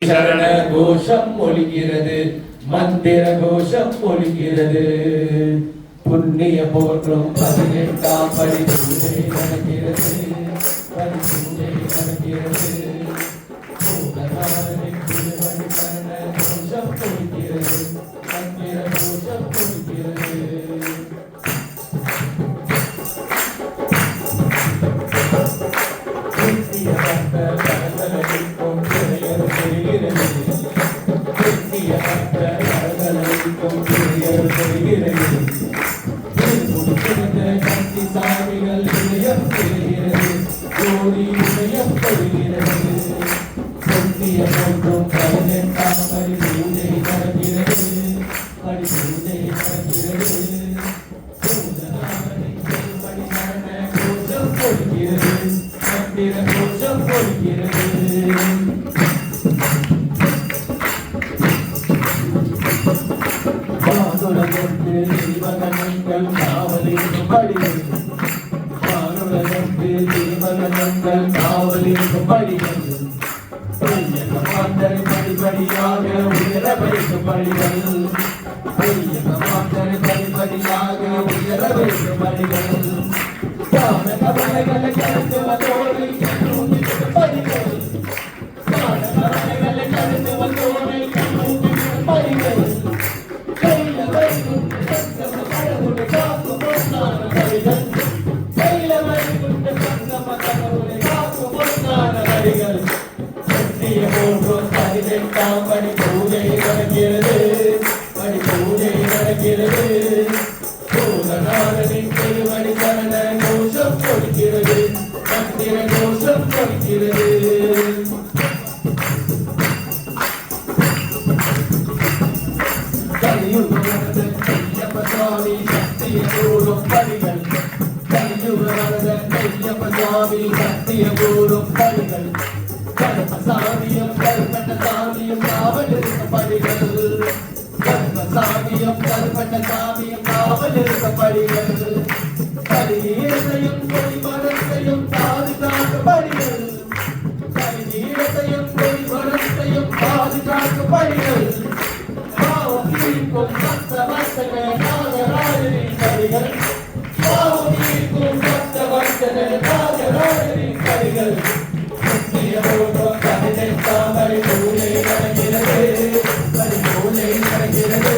சரண கோஷம் ஒலிக்கிறது, மந்திர கோஷம் ஒலிக்கிறது. புண்ணிய போற்றும் 18ஆம் படி பூஜை நடக்கிறது, படி பூஜை நடக்கிறது. சரண கோஷம் ஒலிக்கிறது, மந்திர கோஷம் ஒலிக்கிறது. படிப்படியாக உயர வைக்கும் படிகள், படிப்படியாக உயர வைக்கும் படிகள். கவலைகளை கடந்து வந்தோரை படிகள், கவலைகளை கடந்து வந்தோரை படிகள். கையில வைக்கும் கடவுளை காக்கும் பொன்னான படிகள், கையில வைக்கும் கடவுளை காக்கும் பொன்னான படிகள். போன்றும் 18ஆம் படி பூஜை நடக்கிறது, படி பூஜை நடக்கிறது. பூதநாதனின் திருவடி சரண கோஷம் கொடுக்கிறது, மந்திர கோஷம் கொடுக்கிறது. கலியுகவரதன் ஐயப்ப சுவாமி சக்திய கூறும் படிகள், கலியுகவரதன் ஐயப்ப சுவாமி சக்திய கூறும் படிகள். கர்மசாமியம் கருப்பட்ட சாமியம் காவல் இருக்க படிகள், கர்மசாமியம் கருப்பட்ட சாமியம் காவல் இருக்க படிகள். கலிநீரத்தையும் கொடிமரத்தையும் பாதுகாக்க படிகள், கலிநீரத்தையும் கொடிமரத்தையும் பாதுகாக்க படிகள். பாவம் தீர்க்கும் பக்தவர்த்தக நாகராஜனின் படிகள், பாவம் தீர்க்கும் பக்தவர்த்தக நாகராஜனின் படிகள். 18ஆம் படி பூஜை நடக்கிறது, படி பூஜை நடக்கிறது.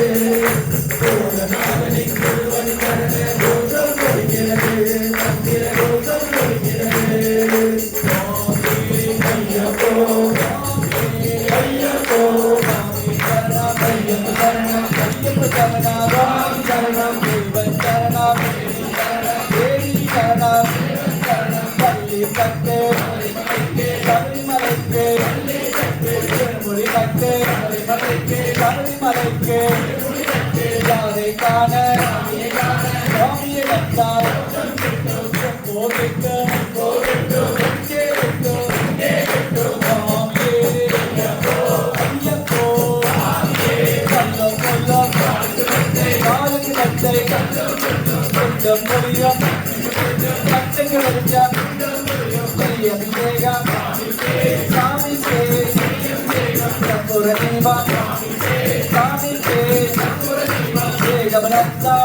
பூதநாதனின் திருவடி சரண கோஷம் கொடுக்கிறது, மந்திர கோஷம் கொடுக்கிறது. ஐயப்போ ஐயப்போ சரணம், ஐயப்ப சரணம், ஐயப்ப சரணம், ராமி சரணம், தேவன் சரணம், தேவி சரணம், சரணம் பள்ளி பட்டு சபரிமலைக்கு சபரிமலைக்கு யாரை காண சுவாமியை கண்டார் கோவிட்டு ஐயப்போ சொல்லம் சொல்லம் காலுக்கு நச்சை கொஞ்சம் முடியும் நச்சைக்கு வெளிச்சம் அபிஷேகம் சாமிக்கு சம்புர தீபம் சாமிக்கு ஏகமனத்தா